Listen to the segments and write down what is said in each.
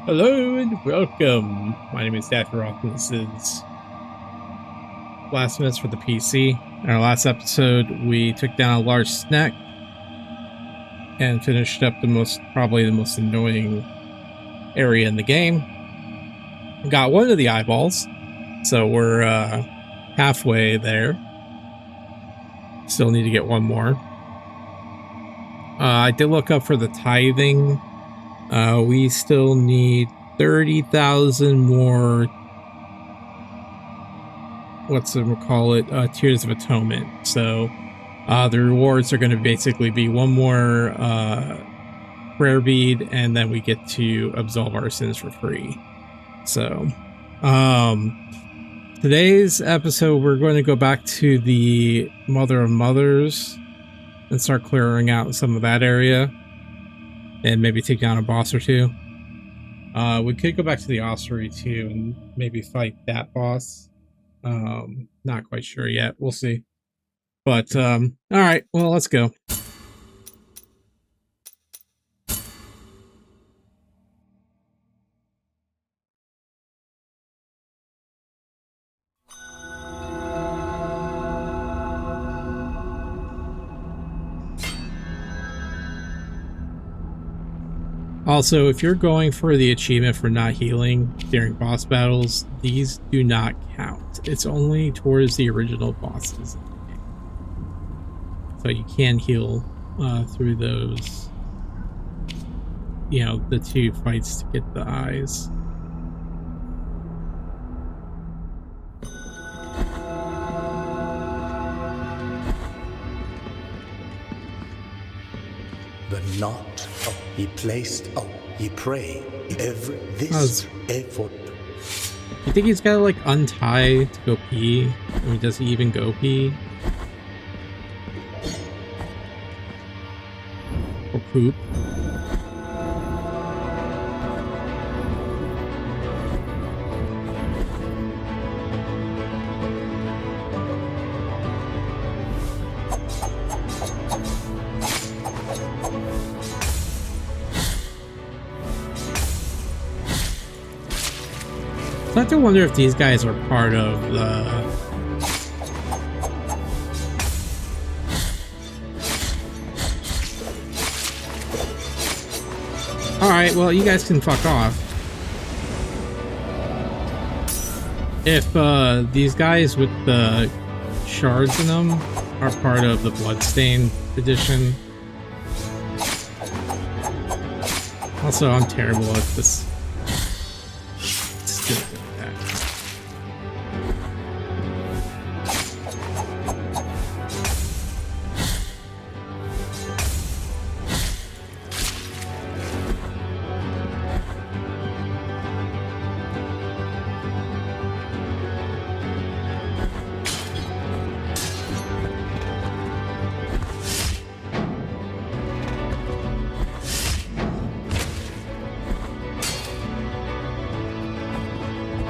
Hello and welcome. My name is Roth, and this is Blasphemous for the PC. In our last episode, we took down a large snack and finished up probably the most annoying area in the game. Got one of the eyeballs, so we're halfway there. Still need to get one more. I did look up for the tithing. We still need 30,000 more, Tears of Atonement. So the rewards are going to basically be one more prayer bead, and then we get to absolve our sins for free. So today's episode, we're going to go back to the Mother of Mothers and start clearing out some of that area and maybe take down a boss or two. We could go back to the ossuary too and maybe fight that boss. Not quite sure yet. We'll see. But all right, well, let's go. Also, if you're going for the achievement for not healing during boss battles, these do not count. It's only towards the original bosses. So you can heal through those, the two fights to get the eyes. The knot he placed, he pray, every this effort. You think he's gotta like untie to go pee? I mean, does he even go pee? Or poop? I have to wonder if these guys are part of the... Alright, well, you guys can fuck off. If these guys with the shards in them are part of the Bloodstained edition. Also, I'm terrible at this.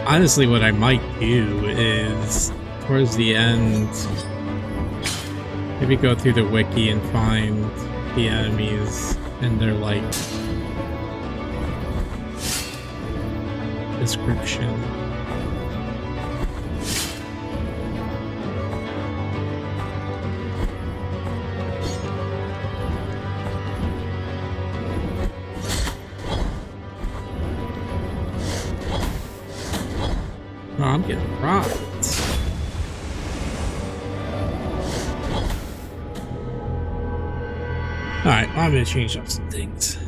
Honestly, what I might do is, towards the end, maybe go through the wiki and find the enemies and their, like, description. Oh, I'm getting rocked. Alright, I'm gonna change up some things.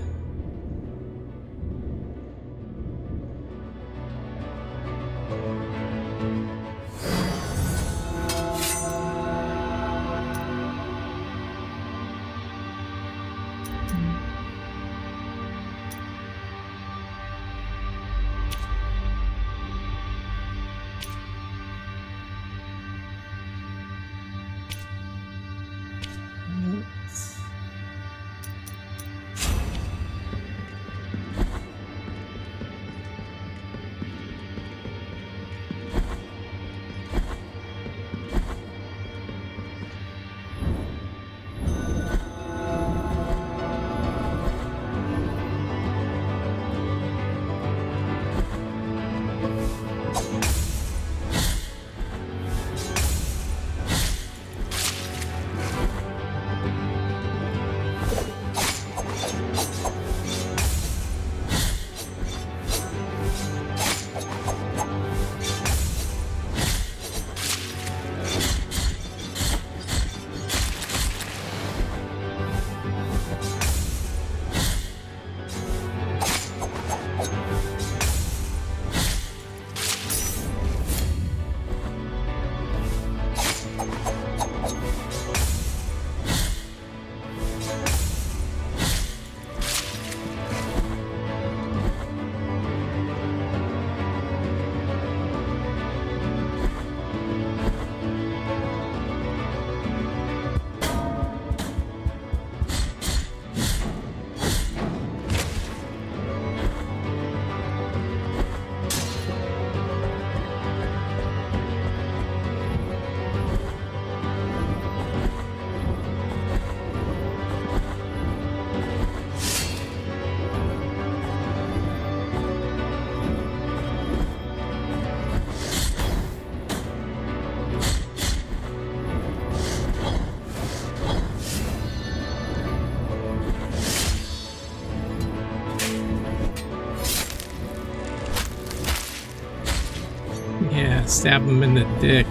Stab him in the dick.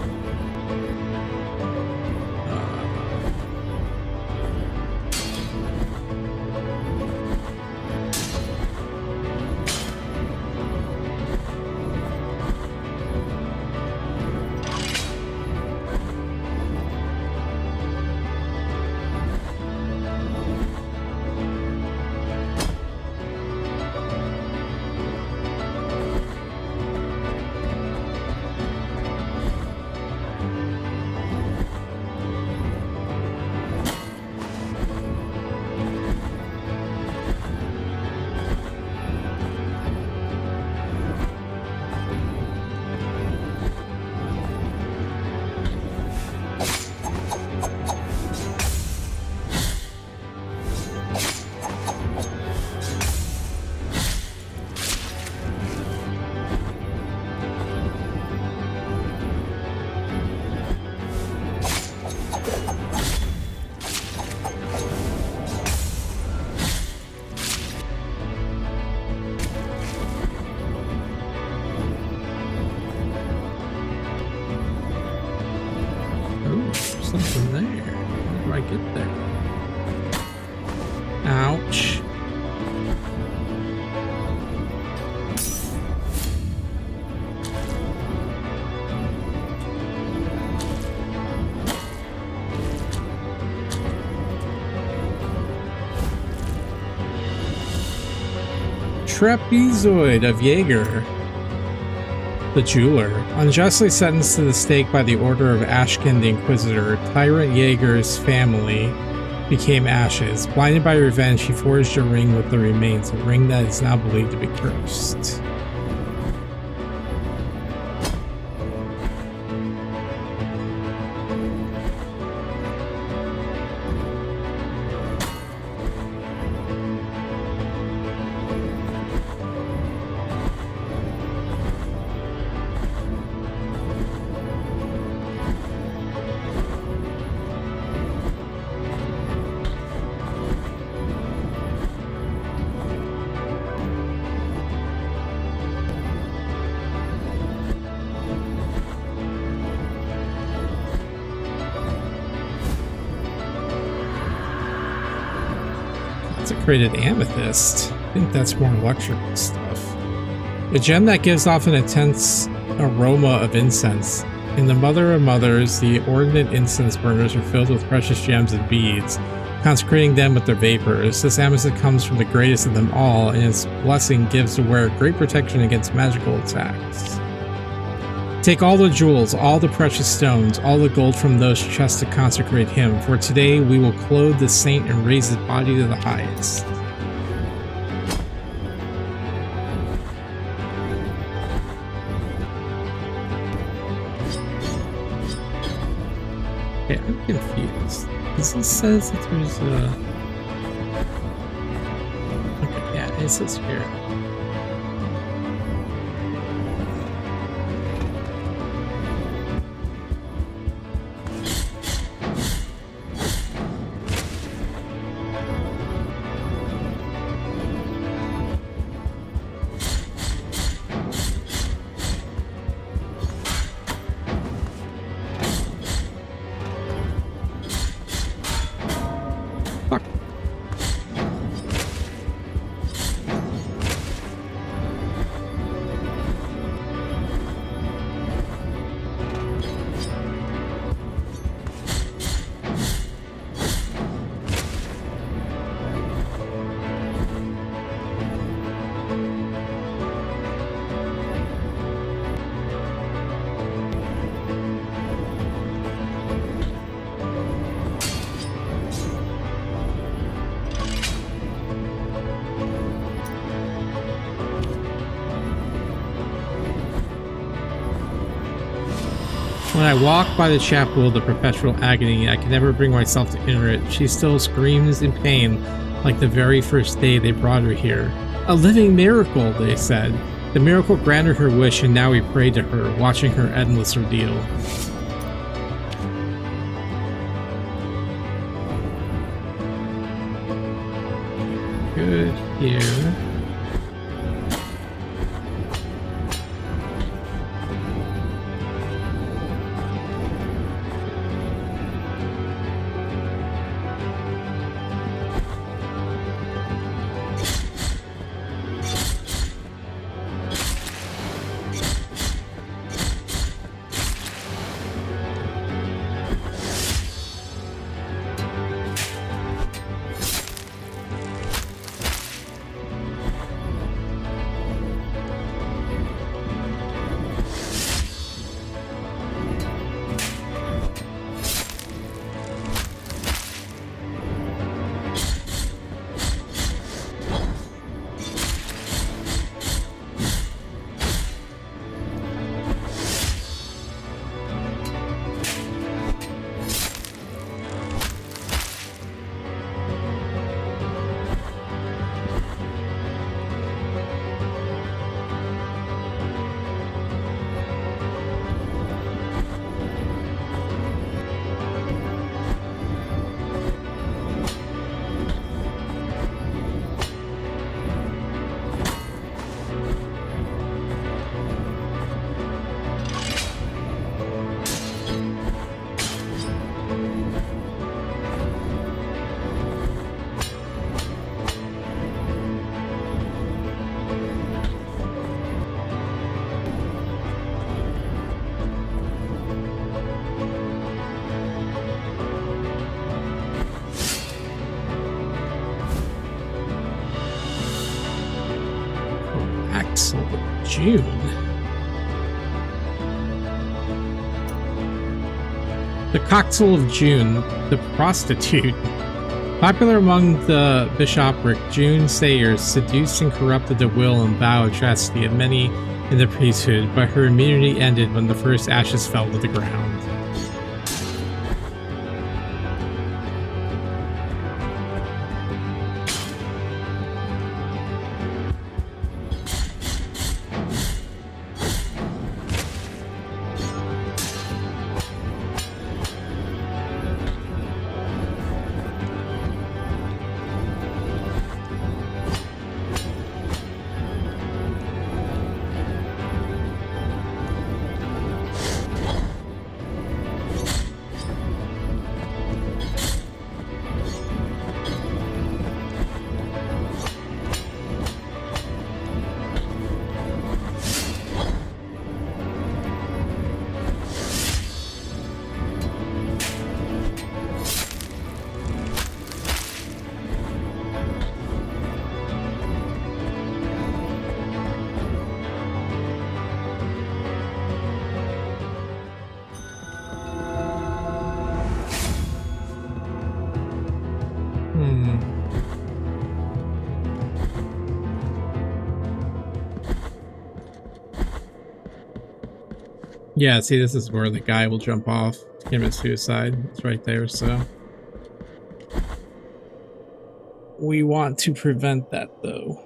Something there. How do I get there? Ouch. Trapezoid of Jaeger. The jeweler, unjustly sentenced to the stake by the order of Ashkin the Inquisitor, Tyrant Jaeger's family became ashes. Blinded by revenge, he forged a ring with the remains, a ring that is now believed to be cursed. Consecrated amethyst. I think that's more electrical stuff. A gem that gives off an intense aroma of incense. In the Mother of Mothers, the ordinate incense burners are filled with precious gems and beads, consecrating them with their vapors. This amethyst comes from the greatest of them all, and its blessing gives the wearer great protection against magical attacks. Take all the jewels, all the precious stones, all the gold from those chests to consecrate him, for today we will clothe the saint and raise his body to the highest. Okay, I'm confused. This says that there's a... Okay, yeah, it says here. When I walk by the chapel of the perpetual agony, I can never bring myself to enter it. She still screams in pain like the very first day they brought her here. A living miracle, they said. The miracle granted her wish, and now we pray to her, watching her endless ordeal. Good here. Coxel of June. The Coxel of June, the prostitute. Popular among the bishopric, June Sayers seduced and corrupted the will and vow of chastity of many in the priesthood, but her immunity ended when the first ashes fell to the ground. Yeah, see, this is where the guy will jump off to commit suicide. It's right there, so. We want to prevent that, though.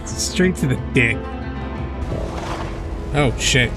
Straight to the dick. Oh shit.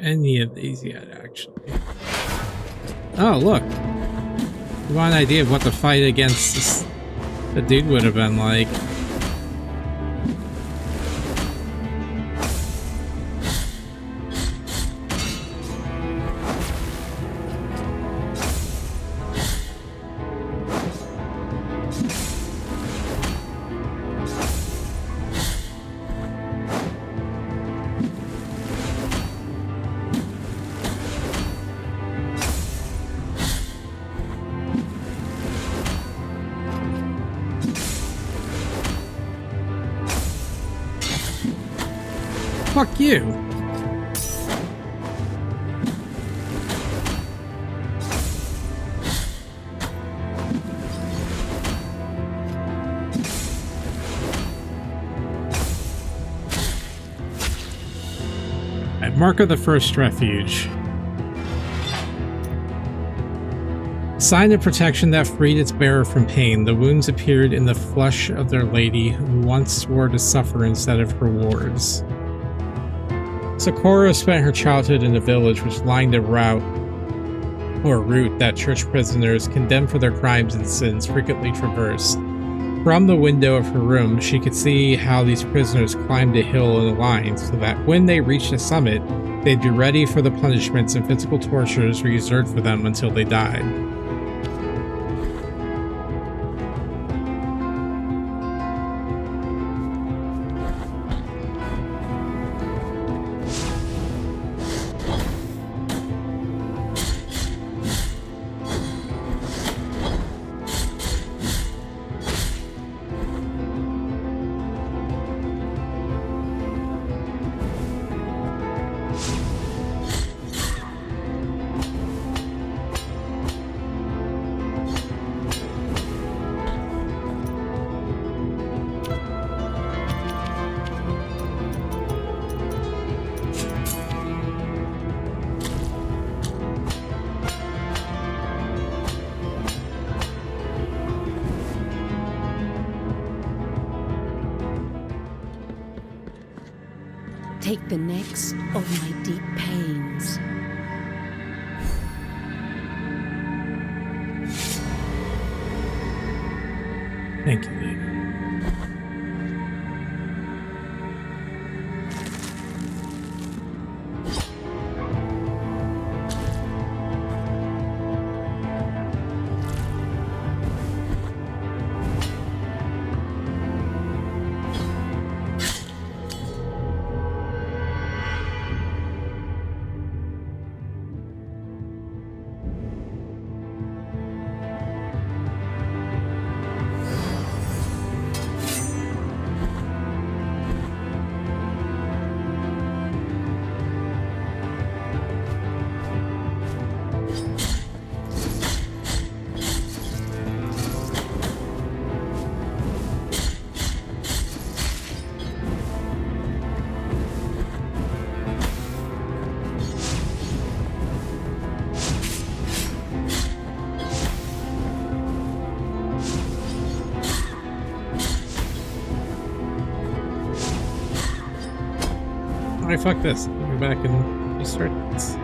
Any of these yet, actually. Oh, look. You want an idea of what the fight against the dude would have been like. Fuck you. Right, Mark of the First Refuge. Sign of protection that freed its bearer from pain. The wounds appeared in the flesh of their lady, who once swore to suffer instead of rewards. Socorro spent her childhood in a village which lined a route that church prisoners condemned for their crimes and sins frequently traversed. From the window of her room, she could see how these prisoners climbed a hill in a line so that when they reached the summit, they'd be ready for the punishments and physical tortures reserved for them until they died. Take the next of my deep pains. Thank you, lady. Alright, fuck this. Go back and restart this.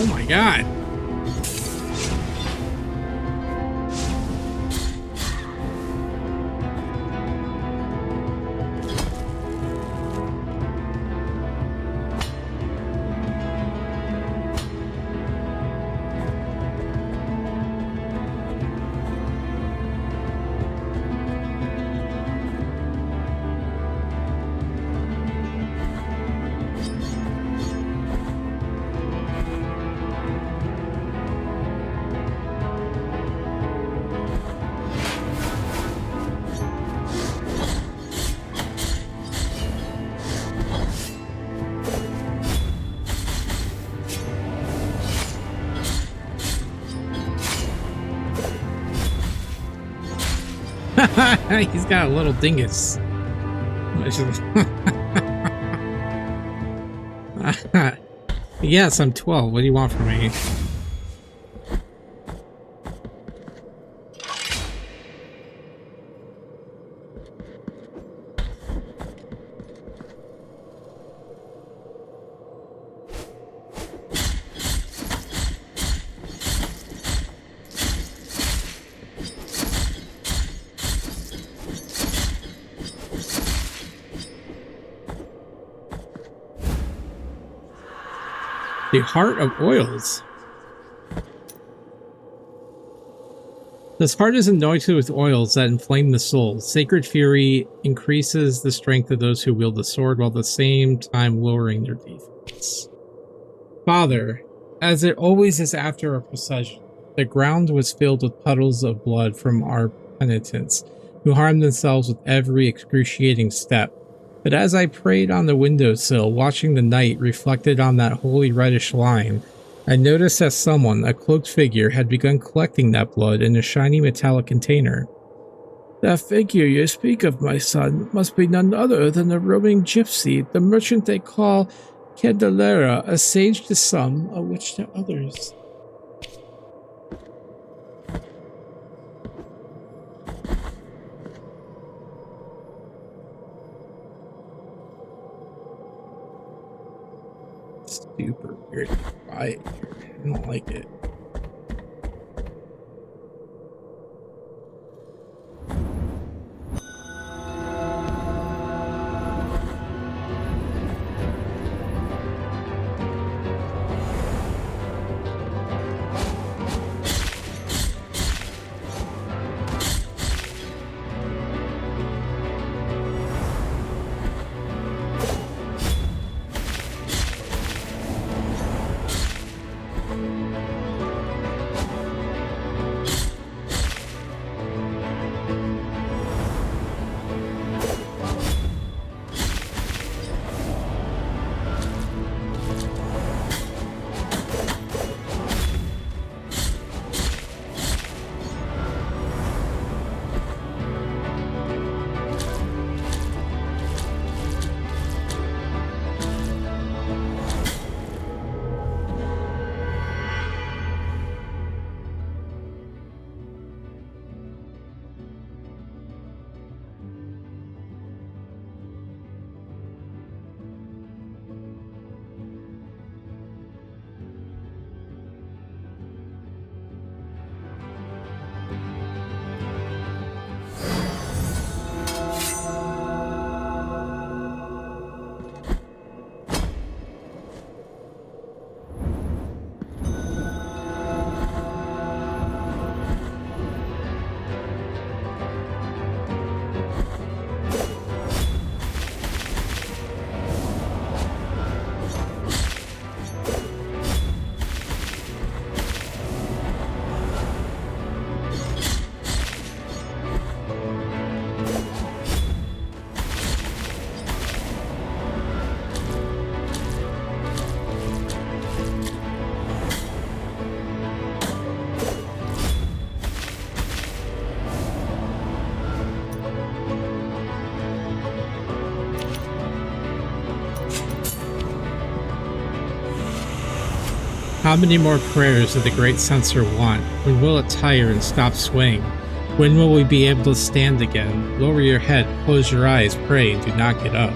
Oh my god. He's got a little dingus. Yes, I'm 12. What do you want from me? The heart of oils. This heart is anointed with oils that inflame the soul. Sacred fury increases the strength of those who wield the sword while at the same time lowering their defense. Father, as it always is after a procession, the ground was filled with puddles of blood from our penitents, who harmed themselves with every excruciating step. But as I prayed on the windowsill, watching the night reflected on that holy reddish line, I noticed that someone, a cloaked figure, had begun collecting that blood in a shiny metallic container. That figure you speak of, my son, must be none other than the roaming gypsy, the merchant they call Candelera, a sage to some, a witch to others. Super weird quiet here. I don't like it. How many more prayers did the great censor want? When will it tire and stop swaying? When will we be able to stand again? Lower your head, close your eyes, pray, and do not get up.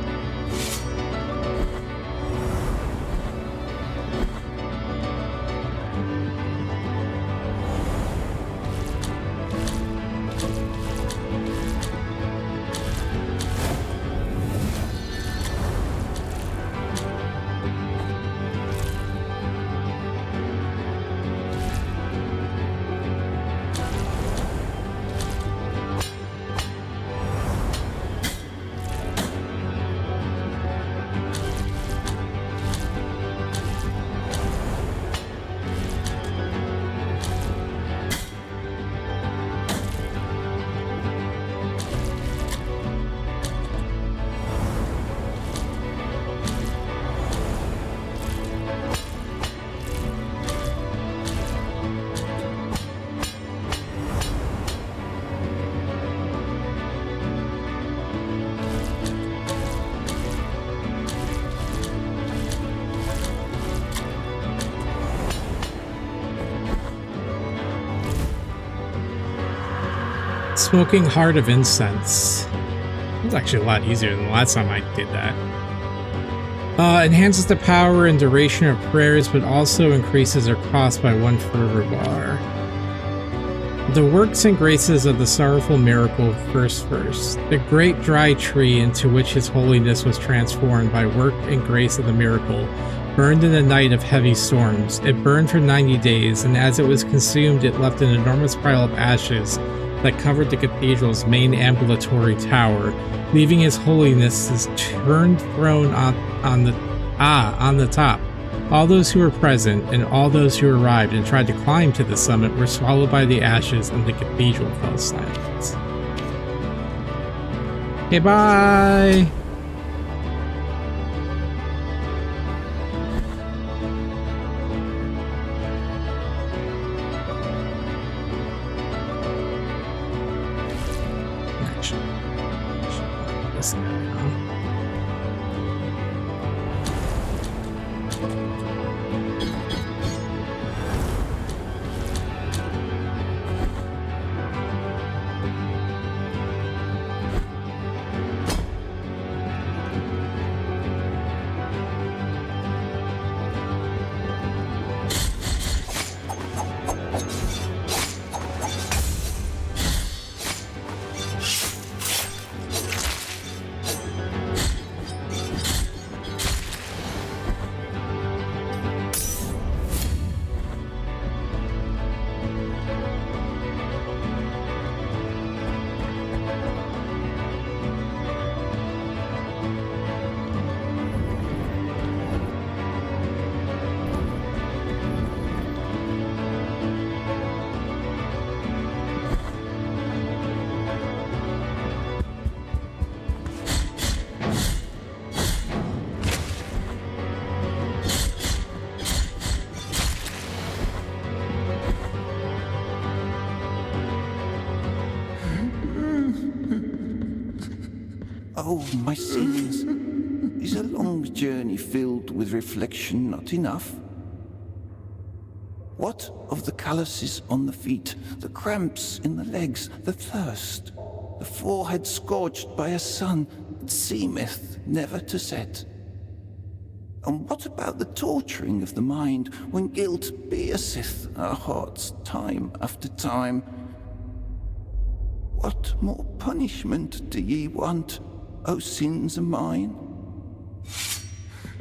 Smoking Heart of Incense. It was actually a lot easier than the last time I did that. Enhances the power and duration of prayers, but also increases their cost by 1 fervor bar. The works and graces of the sorrowful miracle first. The great dry tree into which His Holiness was transformed by work and grace of the miracle burned in the night of heavy storms. It burned for 90 days, and as it was consumed, it left an enormous pile of ashes that covered the cathedral's main ambulatory tower, leaving His Holiness's turned throne on the top. All those who were present and all those who arrived and tried to climb to the summit were swallowed by the ashes, and the cathedral fell silent. Okay, bye! Oh, my sins. Is a long journey filled with reflection not enough? What of the calluses on the feet, the cramps in the legs, the thirst, the forehead scorched by a sun that seemeth never to set? And what about the torturing of the mind when guilt pierceth our hearts time after time? What more punishment do ye want, O sins of mine?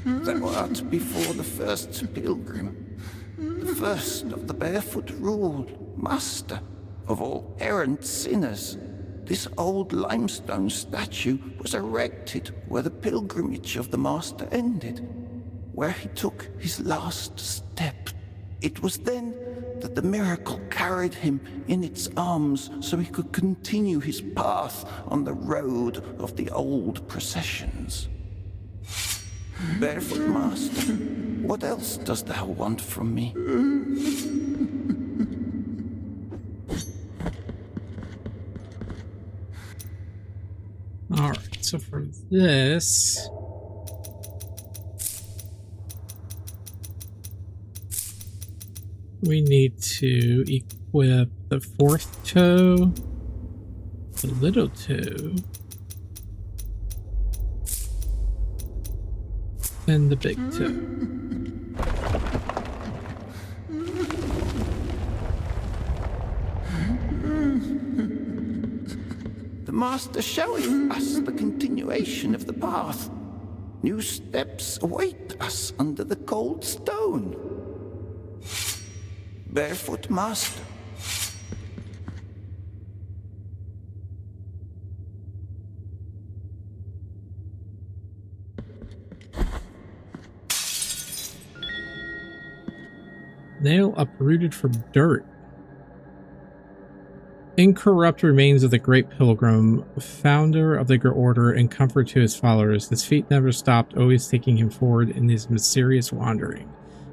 Thou art before the first pilgrim, the first of the barefoot rule, master of all errant sinners. This old limestone statue was erected where the pilgrimage of the master ended, where he took his last step. It was then that the miracle carried him in its arms so he could continue his path on the road of the old processions. Barefoot master, what else dost thou want from me? Alright, so for this... we need to equip the fourth toe, the little toe, and the big toe. The master showeth us the continuation of the path. New steps await us under the cold stone. Barefoot master. Nail uprooted from dirt. Incorrupt remains of the great pilgrim, founder of the Great Order and comfort to his followers. His feet never stopped, always taking him forward in his mysterious wandering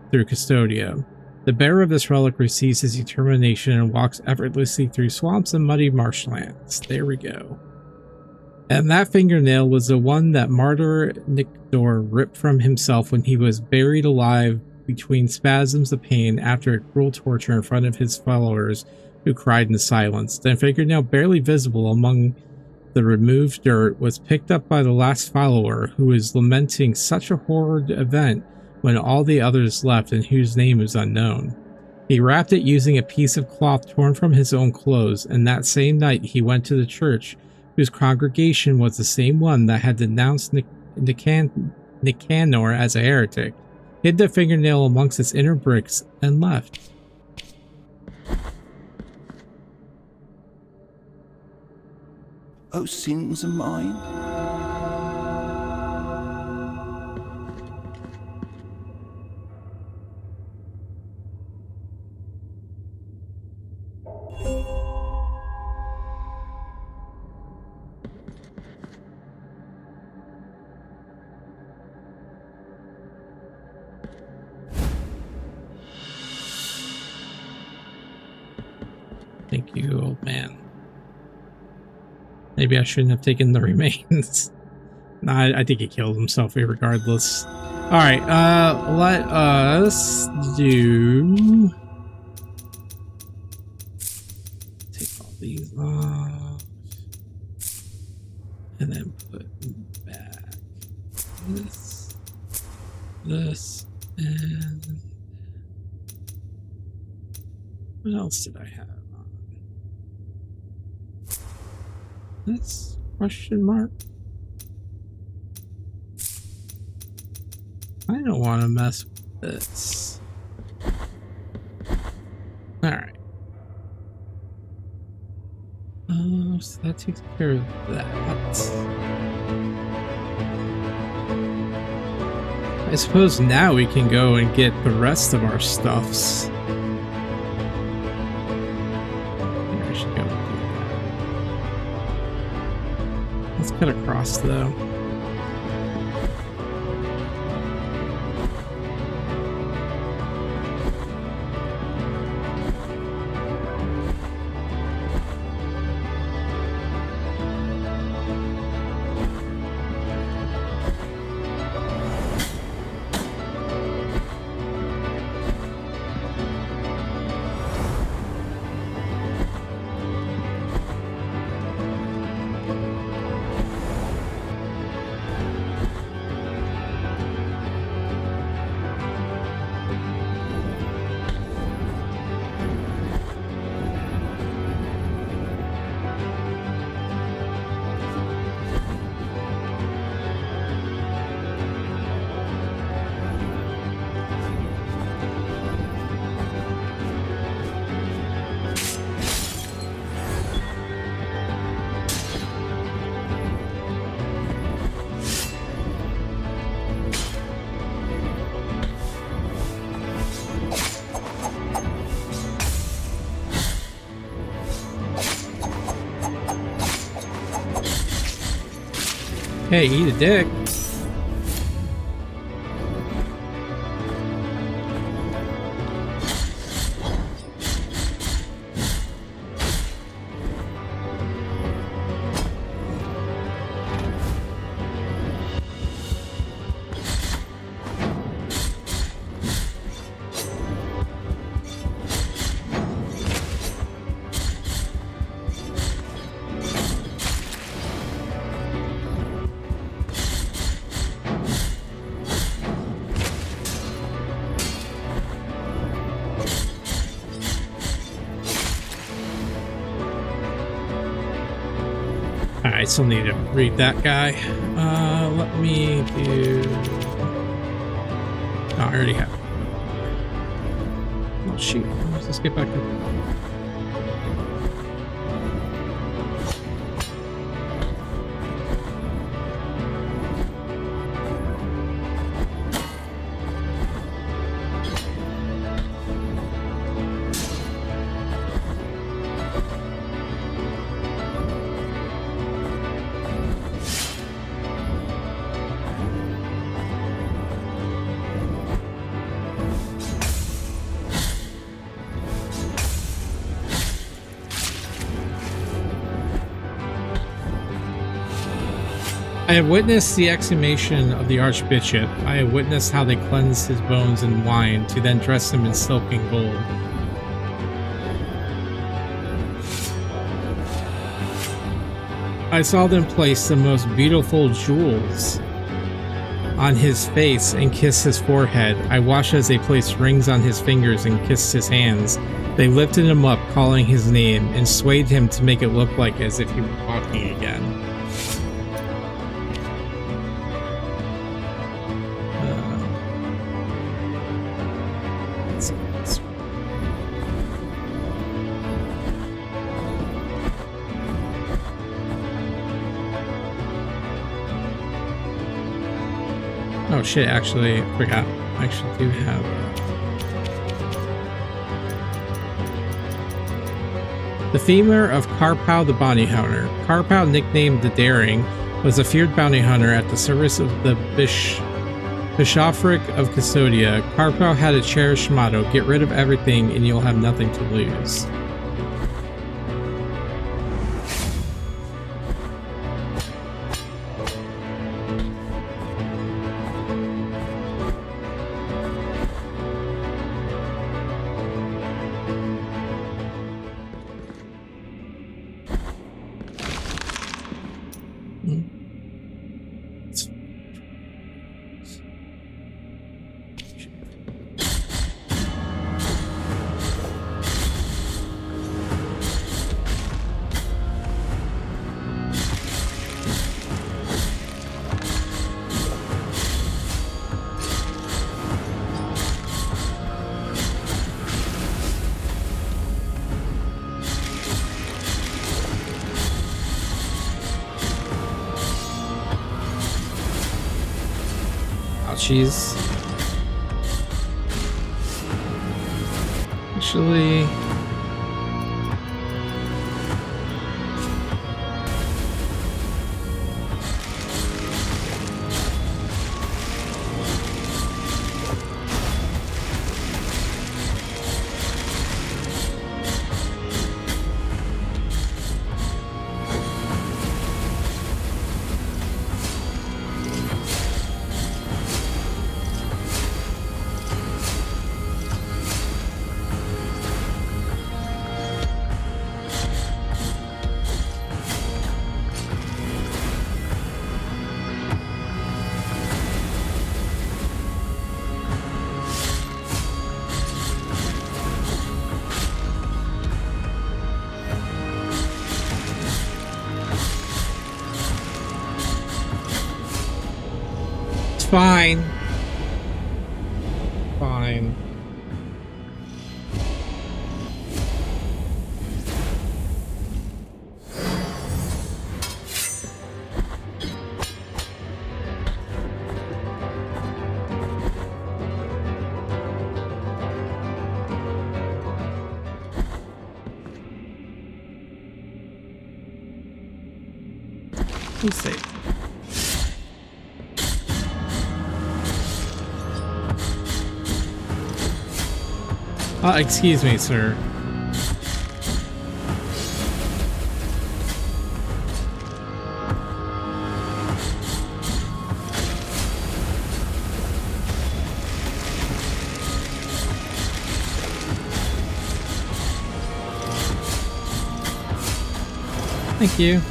through Custodia. The bearer of this relic receives his determination and walks effortlessly through swamps and muddy marshlands. There we go. And that fingernail was the one that martyr Nictor ripped from himself when he was buried alive between spasms of pain after a cruel torture in front of his followers who cried in silence. The fingernail, barely visible among the removed dirt, was picked up by the last follower, who was lamenting such a horrid event when all the others left and whose name is unknown. He wrapped it using a piece of cloth torn from his own clothes, and that same night he went to the church, whose congregation was the same one that had denounced Nicanor as a heretic, hid the fingernail amongst its inner bricks, and left. Oh, sins are mine. Thank you, old man. Maybe I shouldn't have taken the remains. Nah, I think he killed himself regardless. Alright, let us do... Take all these off. And then put back this, and... What else did I have? This question mark. I don't want to mess with this. All right. So that takes care of that. I suppose now we can go and get the rest of our stuffs. Maybe I should go do that. Let's cut across though. Hey, eat a dick. I still need to read that guy. Let me do... Oh, I already have it. Oh, shoot. Let's get back up. I have witnessed the exhumation of the Archbishop. I have witnessed how they cleansed his bones in wine to then dress him in silk and gold. I saw them place the most beautiful jewels on his face and kiss his forehead. I watched as they placed rings on his fingers and kissed his hands. They lifted him up, calling his name, and swayed him to make it look like as if he were walking again. Oh shit, actually, I forgot. I actually do have the femur of Carpal the bounty hunter. Carpal, nicknamed the Daring, was a feared bounty hunter at the service of the Bishopric of Custodia. Carpal had a cherished motto: get rid of everything and you'll have nothing to lose. Ouchies. Actually, fine. Fine. Let's see. Excuse me, sir. Thank you.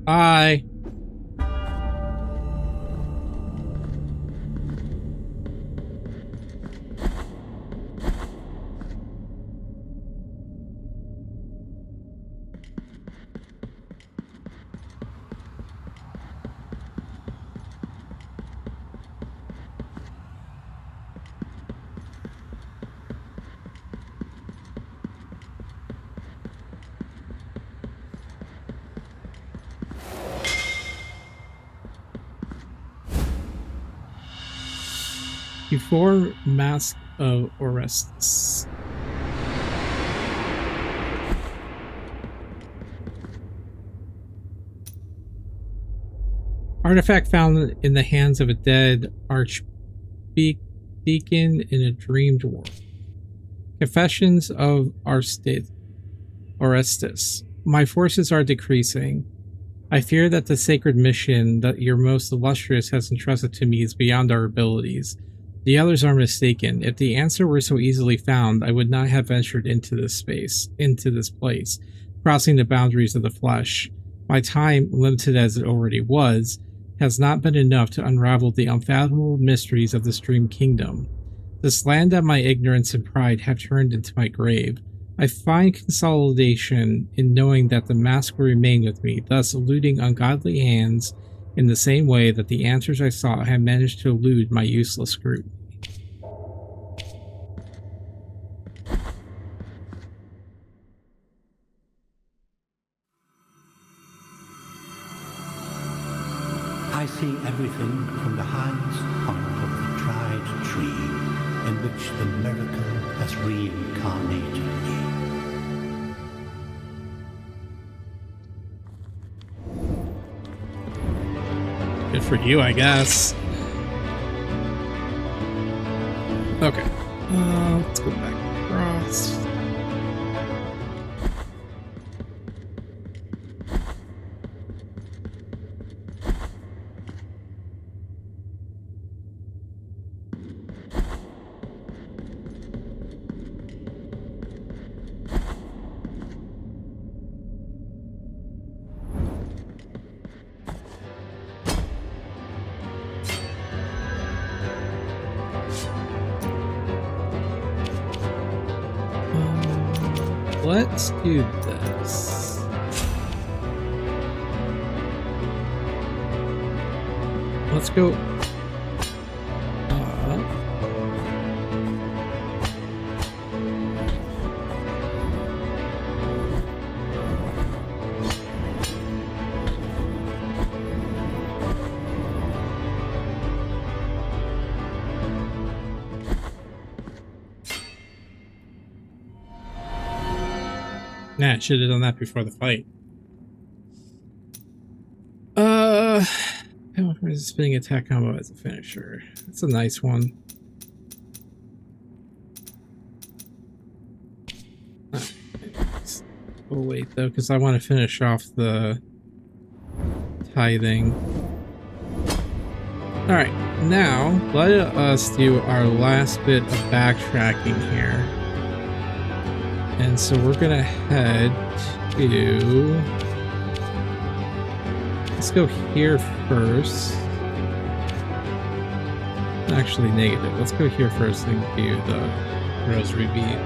Bye. before Mask of Orestes. Artifact found in the hands of a dead archdeacon in a dreamed world. Confessions of Orestes. My forces are decreasing. I fear that the sacred mission that your most illustrious has entrusted to me is beyond our abilities. The others are mistaken. If the answer were so easily found, I would not have ventured into this place, crossing the boundaries of the flesh. My time, limited as it already was, has not been enough to unravel the unfathomable mysteries of this dream kingdom. This land that my ignorance and pride have turned into my grave. I find consolidation in knowing that the mask will remain with me, thus eluding ungodly hands in the same way that the answers I sought have managed to elude my useless scrutiny. I see everything from the highest point of the tried tree in which the miracle has reincarnated me. Good for you, I guess. Okay. Let's go back across. Let's do this. Let's go up. Nah, I should have done that before the fight. Spinning attack combo as a finisher. That's a nice one. We'll wait though, because I want to finish off the tithing. Alright, now let us do our last bit of backtracking here. And so we're gonna head to... Let's go here first. Actually, negative. Let's go here first and do the rosary bead.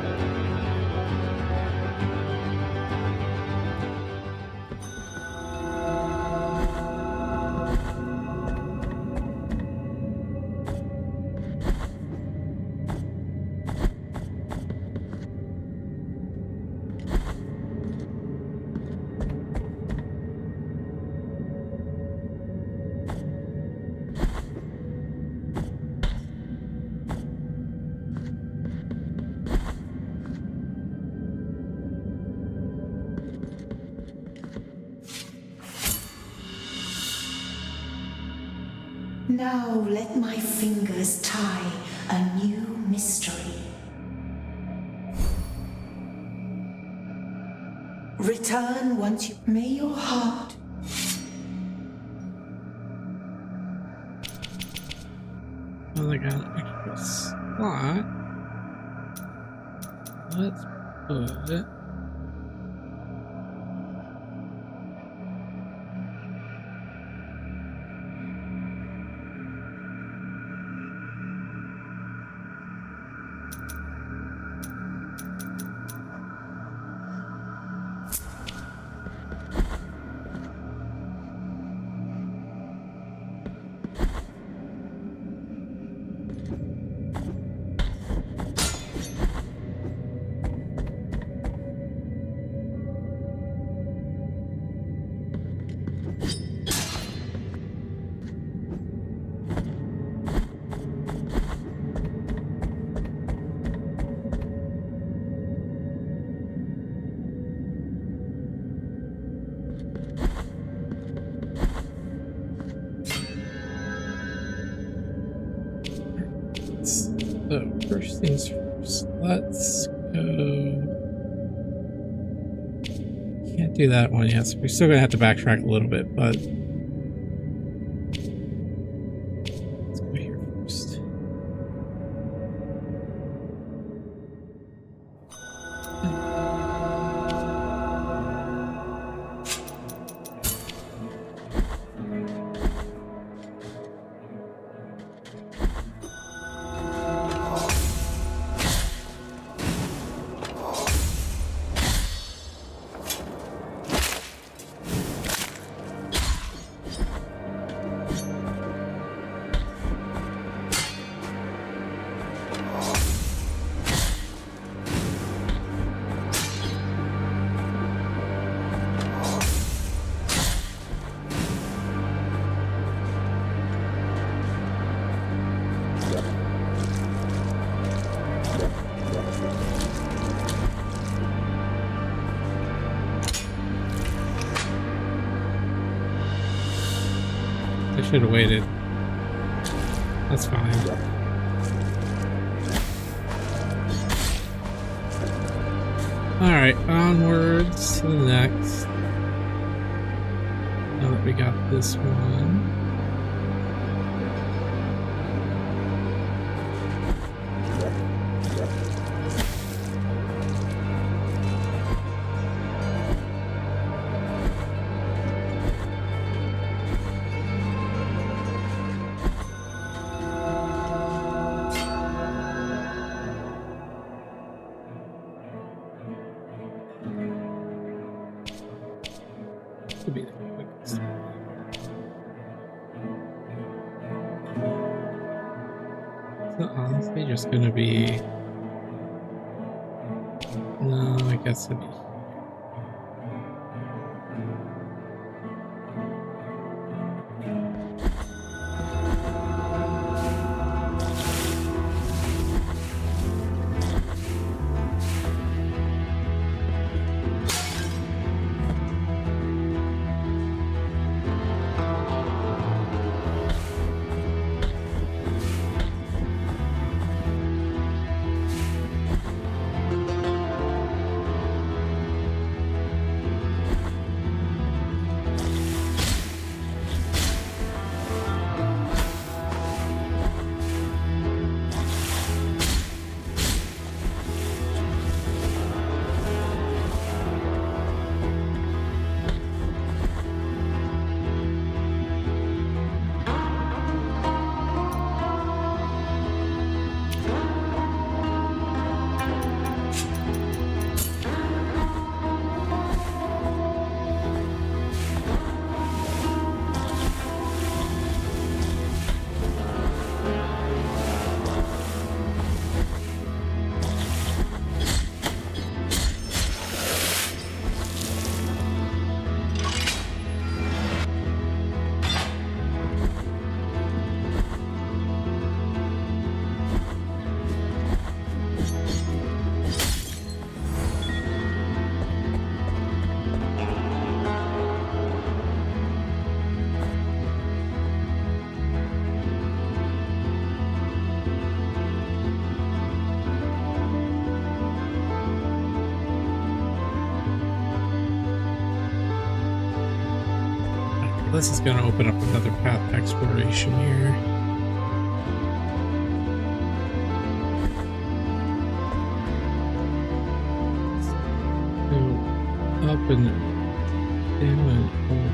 Now let my fingers tie a new mystery. Return once you... May your heart... Well, I got an extra slot. Let's put it... first things first. Let's go. Can't do that one yet, so we're still gonna have to backtrack a little bit, but let's go here first. I should have waited. That's fine. Alright, onwards to the next. Now that we got this one. Could be the quickest. It's honestly just gonna be. No, I guess it'd be. This is going to open up another path to exploration here. So, up and down and over.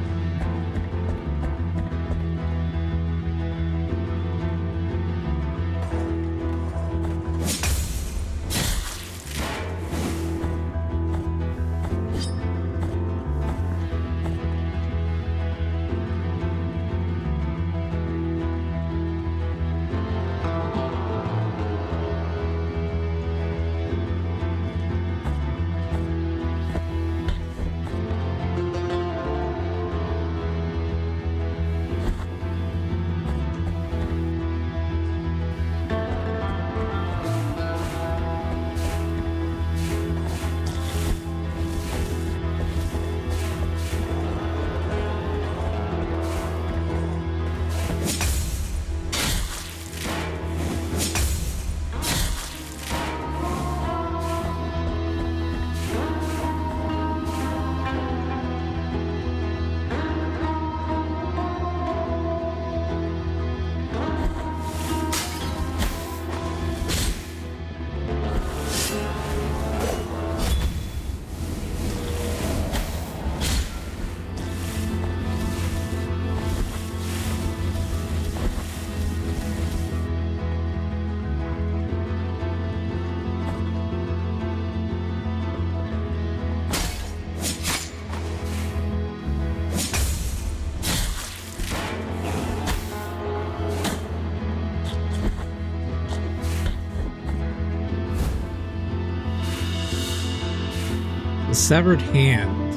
severed hand.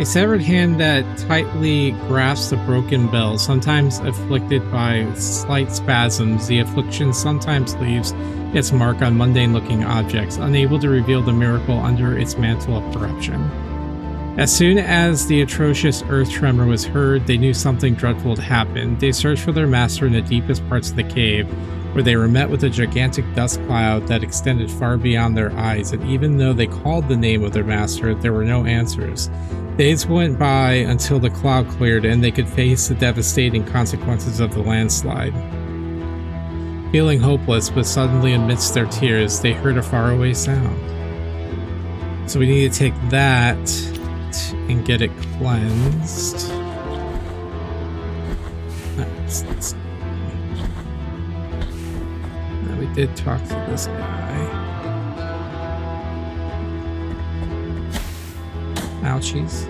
A severed hand that tightly grasps a broken bell, sometimes afflicted by slight spasms. The affliction sometimes leaves its mark on mundane-looking objects, unable to reveal the miracle under its mantle of corruption. As soon as the atrocious earth tremor was heard, they knew something dreadful had happened. They searched for their master in the deepest parts of the cave, where they were met with a gigantic dust cloud that extended far beyond their eyes, and even though they called the name of their master, there were no answers. Days went by until the cloud cleared and they could face the devastating consequences of the landslide. Feeling hopeless, but suddenly amidst their tears, they heard a faraway sound. So we need to take that and get it cleansed. Now we did talk to this guy. Ouchies.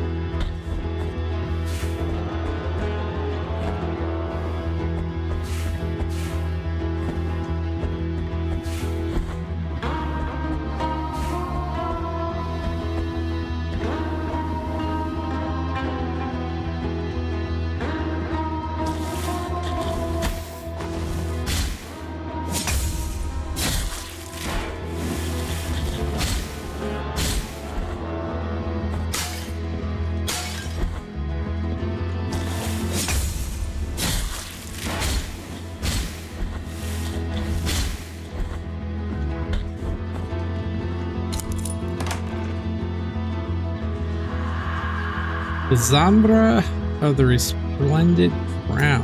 The Zambra of the Resplendent Crown.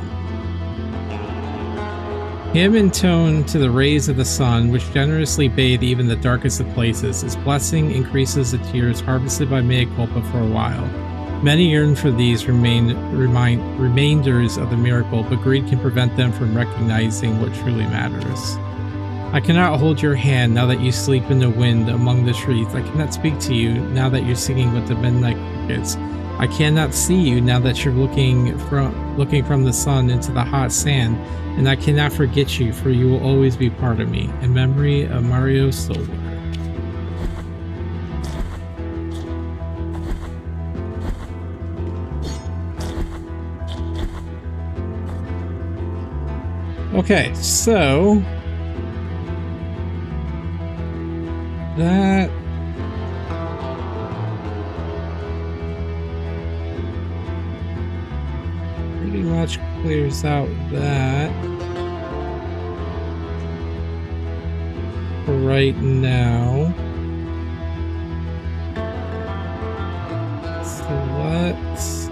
Hymn in tone to the rays of the sun, which generously bathe even the darkest of places. His blessing increases the tears harvested by mea culpa for a while. Many yearn for these remainders of the miracle, but greed can prevent them from recognizing what truly matters. I cannot hold your hand now that you sleep in the wind among the trees. I cannot speak to you now that you're singing with the midnight crickets. I cannot see you now that you're looking from the sun into the hot sand, and I cannot forget you, for you will always be part of me. In memory of Mario Solar. Okay, so that pretty much clears out that for right now. So let's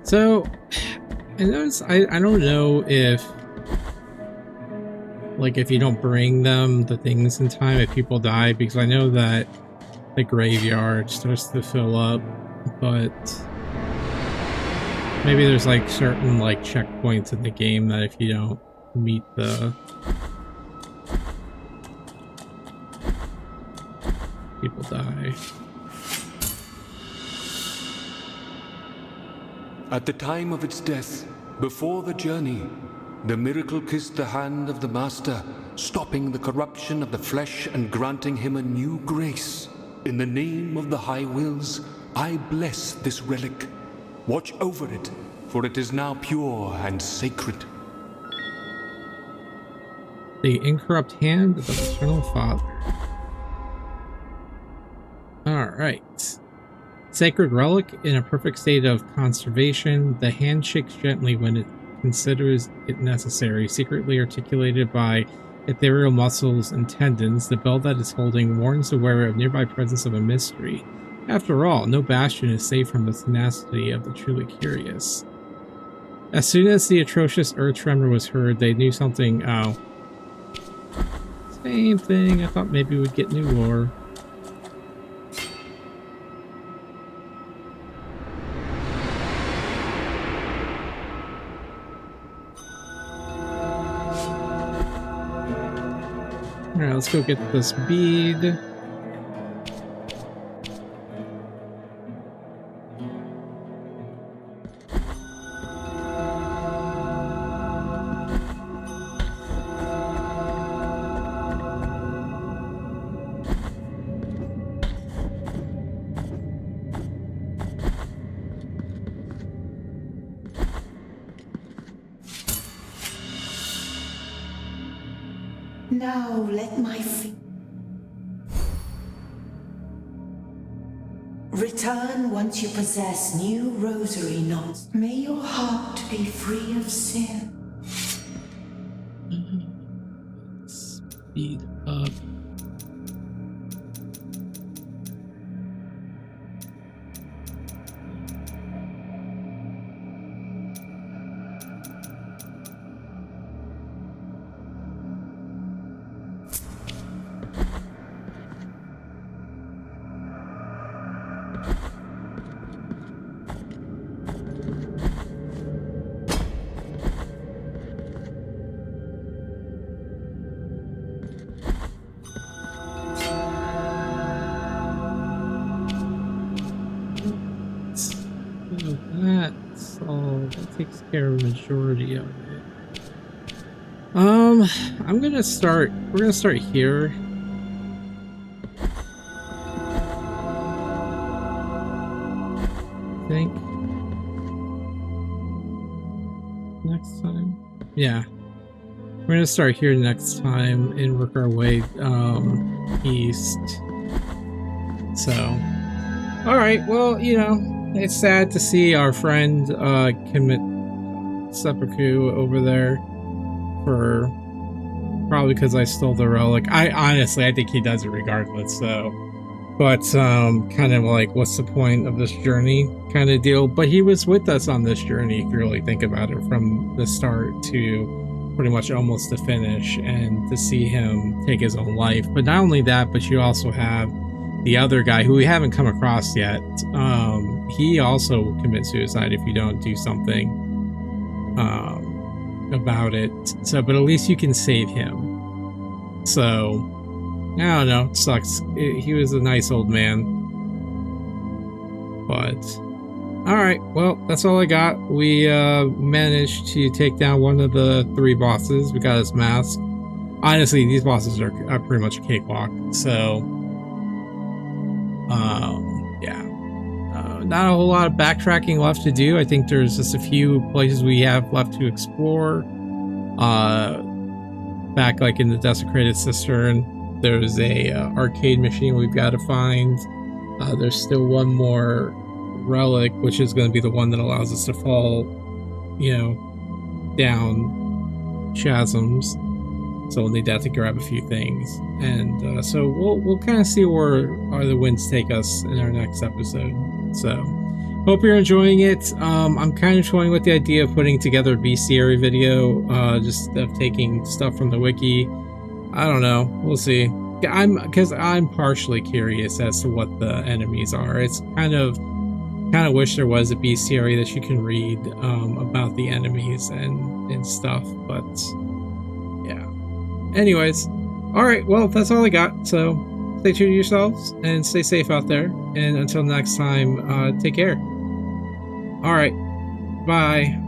So, I notice, I don't know if, like, if you don't bring them the things in time, if people die, because I know that the graveyard starts to fill up, but maybe there's, like, certain, like, checkpoints in the game that if you don't meet the people die. At the time of its death, before the journey, the miracle kissed the hand of the Master, stopping the corruption of the flesh and granting him a new grace. In the name of the High Wills, I bless this relic. Watch over it, for it is now pure and sacred. The incorrupt hand of the Eternal Father. Alright. Sacred relic in a perfect state of conservation. The hand shakes gently when it considers it necessary. Secretly articulated by ethereal muscles and tendons, the bell that is holding warns the wearer of nearby presence of a mystery. After all, no bastion is safe from the tenacity of the truly curious. As soon as the atrocious earth tremor was heard, they knew something. Oh. Same thing. I thought maybe we'd get new lore. Alright, let's go get this bead. Now let my feet return once you possess new rosary knots. May your heart be free of sin. Speed up. That's all. That takes care of the majority of it. I'm gonna start. We're gonna start here. I think next time. Yeah, we're gonna start here next time and work our way east. So, all right. Well, you know. It's sad to see our friend commit seppuku over there for probably because I stole the relic. I think he does it regardless. So, but kind of like, what's the point of this journey kind of deal? But he was with us on this journey, if you really think about it, from the start to pretty much almost the finish, and to see him take his own life. But not only that, but you also have the other guy who we haven't come across yet. He also will commit suicide if you don't do something about it. So, but at least you can save him. So, I don't know. It sucks. He was a nice old man. But, alright. Well, that's all I got. We managed to take down one of the 3 bosses. We got his mask. Honestly, these bosses are pretty much a cakewalk. So, yeah. Not a whole lot of backtracking left to do. I think there's just a few places we have left to explore. Back like in the Desecrated Cistern, there's a arcade machine we've got to find. There's still one more relic, which is going to be the one that allows us to fall, you know, down chasms. So we'll need that to grab a few things. And so we'll kind of see where the winds take us in our next episode. So hope you're enjoying it. I'm kind of toying with the idea of putting together a bestiary video, just of taking stuff from the wiki. I don't know. We'll see. Because I'm partially curious as to what the enemies are. It's kind of wish there was a bestiary that you can read about the enemies and stuff. But yeah. Anyways, all right. Well, that's all I got. So stay true to yourselves and stay safe out there. And until next time, take care. All right. Bye.